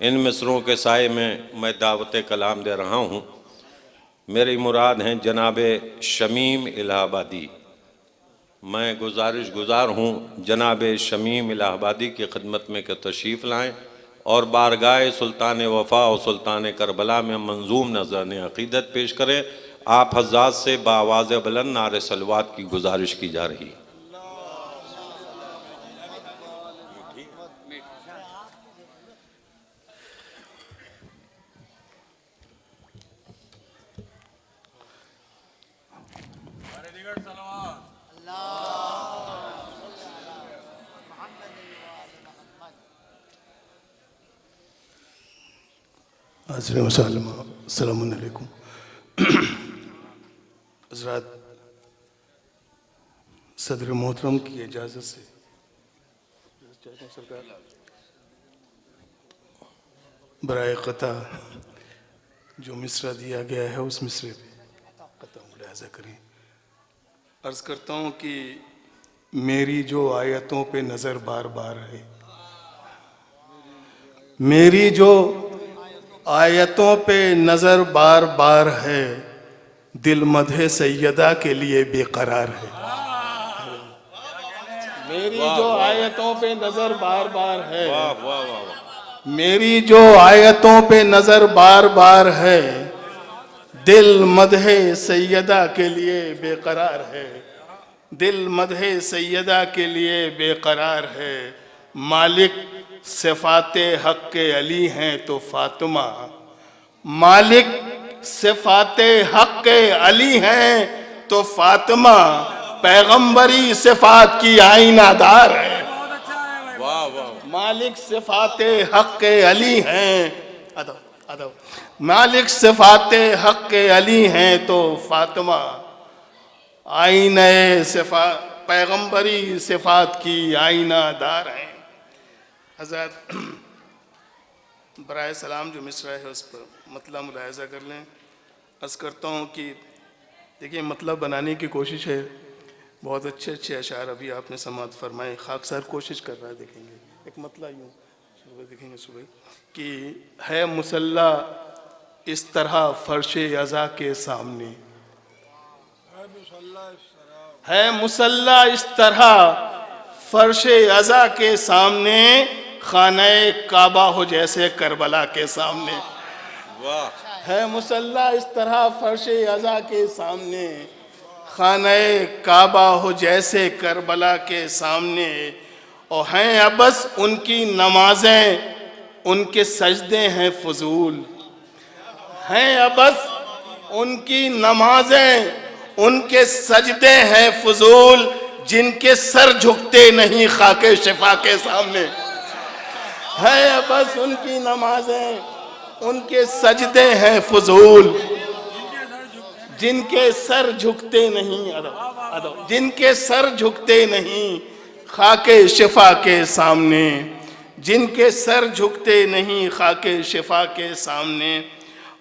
इन मिसरों के साए में मैं दावत कलाम दे रहा हूँ। मेरी मुराद हैं जनाब शमीम इलाहाबादी। मैं गुजारिश गुजार हूँ जनाब शमीम इलाहाबादी की खिदमत में कि तशरीफ़ लाएँ और बारगाह सुल्तान वफ़ा और सुल्तान करबला में मंजूम नज़रान अक़ीदत पेश करें। आप हज़रात से बाआवाज़ बुलंद नारे सलवात की गुजारिश की जा रही है। अस्सलामु अलैकुम। हज़रात, सदर मोहतरम की इजाज़त से सरकार बराए क़ता जो मिसरा दिया गया है उस मिसरे पे क़ता मुलाहज़ा करें। अर्ज़ करता हूँ कि मेरी जो आयतों पे नज़र बार बार है, मेरी जो आयतों पे नज़र बार बार है, दिल मदहे सैयदा के लिए बेकरार है। मेरी जो आयतों पे नज़र बार बार है, मेरी जो आयतों पे नज़र बार बार है, दिल मदहे सैयदा के लिए बेकरार है। दिल मदहे सैयदा के लिए बेकरार है। मालिक सिफ़ाते हक़ के अली हैं तो फ़ातिमा, मालिक सिफ़ाते हक़ के अली हैं तो फ़ातिमा, पैगंबरी सिफ़ात की आईनादार है। मालिक सिफ़ाते हक़ के अली हैं, अदब मालिक सिफ़ाते हक़ के अली हैं तो फ़ातिमा, आईने सिफ़ात पैगंबरी सिफ़ात की आईनादार हैं। हज़रत, बराए सलाम जो मिसरा है उस पर मतलब मुलाहज़ा कर लें। अर्ज़ करता हूँ कि देखिए, मतलब बनाने की कोशिश है। बहुत अच्छे अच्छे अशार अभी आपने समात फरमाए। खाकसार कोशिश कर रहा है। देखेंगे एक मतलब यूँ सुबह देखेंगे सुबह कि है मुसल्ला इस तरह फ़र्श अज़ा के सामने, है मुसल्ला इस तरह फ़र्श अज़ा के सामने, खाने काबा हो जैसे करबला के सामने। है मुसल्ला इस तरह फ़र्श अज़ा के सामने, खाने काबा हो जैसे करबला के सामने। और हैं अबस उनकी नमाजें, उनके सजदे हैं फजूल। हैं अबस उनकी नमाजें, उनके सजदे हैं फजूल, जिनके सर झुकते नहीं खाके शिफा के सामने। है बस उनकी नमाजें, उनके सजदे हैं फजूल, जिनके सर झुकते नहीं, अदब जिनके सर झुकते नहीं खाके शिफा के सामने, जिनके सर झुकते नहीं खाके शिफा के सामने।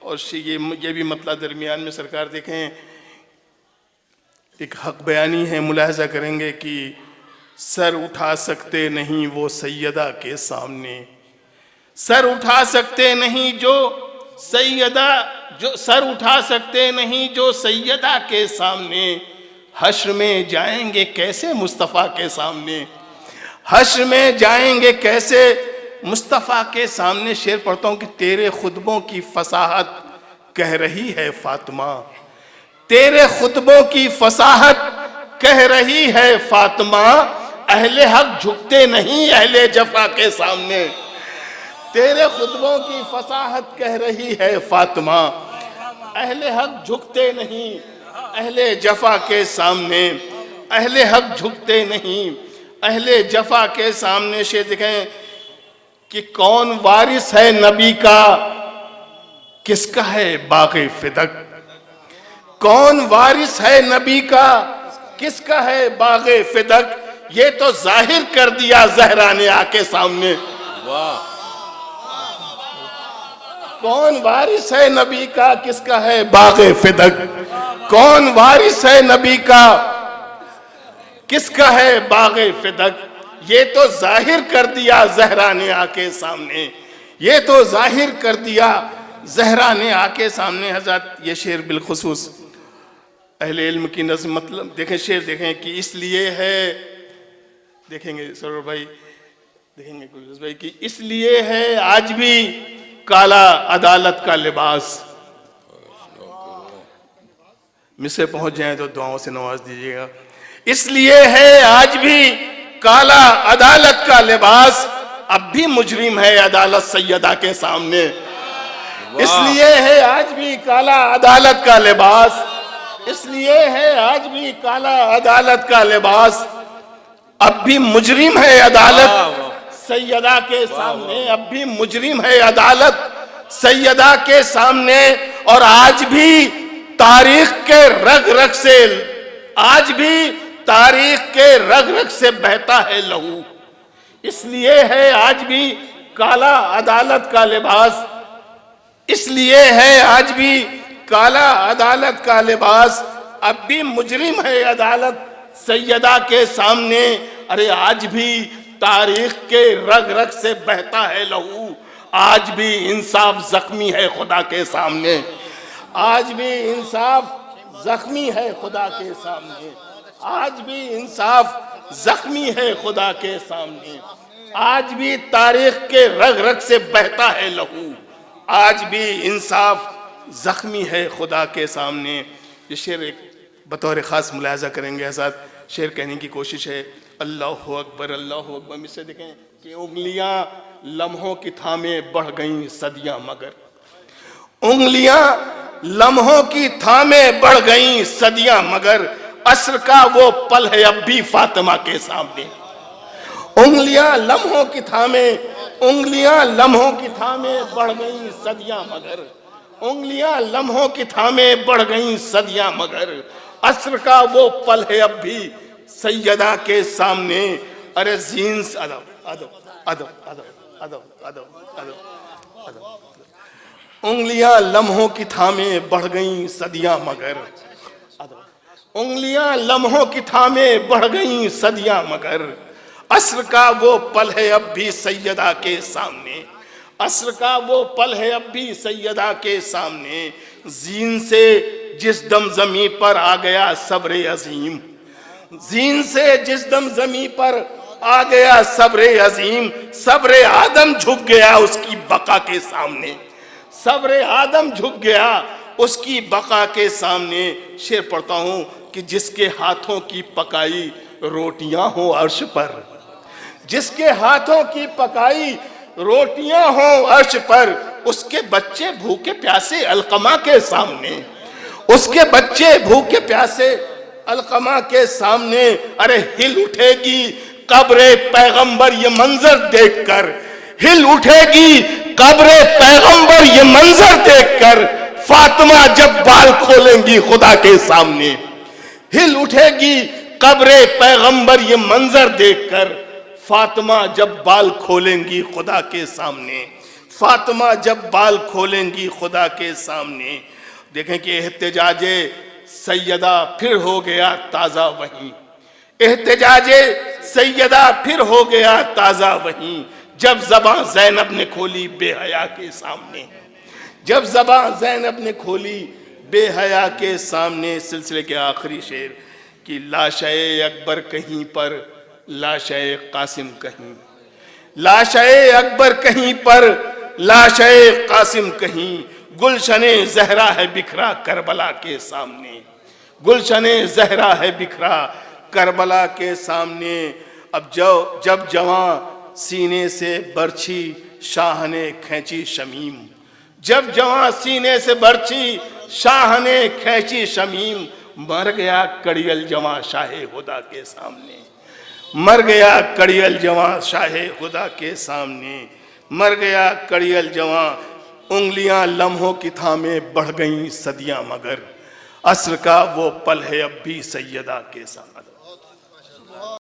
और ये भी मतलब दरमियान में सरकार देखें, एक हक बयानी है, मुलाहज़ा करेंगे कि सर उठा सकते नहीं वो सैयदा के सामने, सर उठा सकते नहीं जो सैयदा, जो सर उठा सकते नहीं जो सैयदा के सामने। हश्र में जाएंगे कैसे मुस्तफ़ा के सामने, हश्र में जाएंगे कैसे मुस्तफ़ा के सामने। शेर पढ़ता हूँ कि तेरे खुतबों की फसाहत कह रही है फ़ातिमा, तेरे खुतबों की फसाहत कह रही है फ़ातिमा, अहले हक झुकते नहीं अहले जफा के सामने। तेरे खुतबों की फसाहत कह रही है फ़ातिमा, अहले हक झुकते नहीं अहले जफा के सामने। अहले हक झुकते नहीं अहले जफा के सामने। शेर देखें कि कौन वारिस है नबी का, किसका है बाग़े फिदक, कौन वारिस है नबी का, किसका है बाग़े फिदक। ये तो जाहिर कर दिया ज़हरा ने आके सामने। वाह, कौन वारिस है नबी का, किसका है बाग़े फिदक, कौन वारिस है नबी का, किसका है बाग़े फिदक। ये तो जाहिर कर दिया ज़हरा ने आके सामने, ये तो जाहिर कर दिया जहरा ने आके सामने। हजरत ये शेर बिलखुसूस अहले इल्म की नज़्म, मतलब देखें शेर देखें कि इसलिए है, देखेंगे सरोवर भाई, देखेंगे गुलजस भाई कि इसलिए है आज भी काला अदालत का लिबास। मिसरे पहुंच जाए तो दुआओं से नवाज दीजिएगा। इसलिए है आज भी काला अदालत का लिबास, अब भी मुजरिम है अदालत सैयदा के सामने। इसलिए है आज भी काला अदालत का लिबास, इसलिए है आज भी काला अदालत का लिबास, अब भी मुजरिम है अदालत सैयदा के सामने, अब भी मुजरिम है अदालत सैयदा के सामने। और आज भी तारीख के रग रग से, आज भी तारीख के रग रग से बहता है लहू। इसलिए है आज भी काला अदालत का लिबास, इसलिए है आज भी काला अदालत का लिबास, अब भी मुजरिम है अदालत सैयदा के सामने। अरे आज भी तारीख के रग रग से बहता है लहू, आज भी इंसाफ जख्मी है खुदा के सामने, आज भी इंसाफ जख्मी है खुदा के सामने, आज भी इंसाफ जख्मी है खुदा के सामने। आज भी तारीख के रग रग से बहता है लहू, आज भी इंसाफ जख्मी है खुदा के सामने। ये शेर एक बतौर ख़ास मुलाहजा करेंगे हज़रत, शेर कहने की कोशिश है। अल्लाहु अकबर अल्लाहु अकबर। इससे देखें कि उंगलियां लम्हों की थामे बढ़ गईं सदियां मगर, उंगलियां लम्हों की थामे बढ़ गईं सदियां मगर, अस्र का वो पल है अब भी फातिमा के सामने। उंगलियां लम्हों की थामे, उंगलियां लम्हों की थामे बढ़ गईं सदियां मगर, उंगलियां लम्हों की थामे बढ़ गईं सदियां मगर, अस्र का वो पल है अब भी सैयदा के सामने। अरे जीन्स अदब अदब अदब अदब अदब अदब अदब अदब, उंगलियां लम्हों की थामे बढ़ गईं सदियां मगर, उंगलियां लम्हों की थामे बढ़ गईं सदियां मगर, अस्र का वो पल है अब भी सैयदा के सामने, अस्र का वो पल है अब भी सैयदा के सामने। जीन से जिस दम ज़मीं पर आ गया सब्र अजीम, जीन से जिस दम ज़मीं पर आ गया सब्र अजीम, सब्र आदम झुक गया उसकी बका के सामने, सब्र आदम झुक गया उसकी बका के सामने। शेर पढ़ता हूँ कि जिसके हाथों की पकाई रोटियां हो अर्श पर, जिसके हाथों की पकाई रोटियां हो अर्श पर, उसके बच्चे भूखे प्यासे अलकमा के सामने, उसके बच्चे भूखे प्यासे अलकमा के सामने। अरे हिल उठेगी कब्रे पैगंबर ये मंजर देखकर, हिल उठेगी कब्रे पैगंबर ये मंजर देखकर, फातिमा जब बाल खोलेंगी खुदा के सामने, हिल उठेगी कब्रे पैगंबर ये मंजर देखकर, फातिमा जब बाल खोलेंगी खुदा के सामने, फातिमा जब बाल खोलेंगी खुदा के सामने। देखें कि एहतजाजे सैयदा फिर हो गया ताज़ा वहीं, एहतजाजे सैयदा फिर हो गया ताज़ा वहीं, जब ज़बां ज़ैनब ने खोली बेहया के सामने, जब ज़बां ज़ैनब ने खोली बेहया के सामने। सिलसिले के आखिरी शेर कि लाशे अकबर कहीं पर लाशे कासिम कहीं, लाशे अकबर कहीं पर लाशे कासिम कहीं, गुलशने जहरा है बिखरा करबला के सामने, गुलशने जहरा है बिखरा करबला के सामने। अब जब जवां सीने से बरछी शाह ने खींची शमीम, जब जवां सीने से बरछी शाह ने खींची शमीम, मर गया कड़ियल जवां शाहे खुदा के सामने, मर गया कड़ियल जवां शाहे खुदा के सामने, मर गया कड़ियल जवां। उंगलियां लम्हों की थामे बढ़ गईं सदियां मगर, अस्र का वो पल है अब भी सैयदा के सामने।